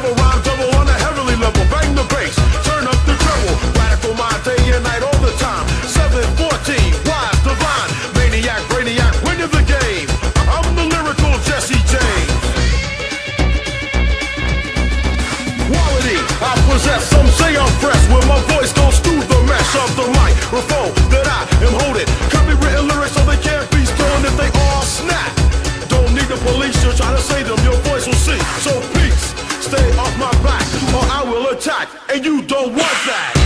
never rhyme double on a heavenly level. Bang the bass, turn up the treble. Radical mind day and night all the time. 714, wise, divine, maniac, brainiac, winning the game. I'm the lyrical Jesse James. Quality I possess, some say I'm fresh. When my voice goes through the mesh of the microphone that I am holding. Copywritten lyrics so they can't be stolen if they all snap. Don't need the police to try to say them, your voice will see. So peace, stay off my back or I will attack, and you don't want that.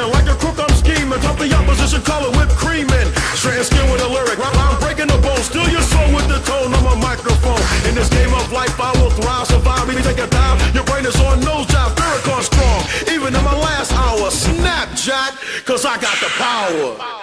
Like a crook, I'm scheming. Top the opposition color with cream in. Straight skin with a lyric. I'm breaking the bone. Steal your soul with the tone of my microphone. In this game of life, I will thrive, survive. Maybe take a dive. Your brain is on nose job. Farrakhan strong. Even in my last hour, snap, Jack, cause I got the power.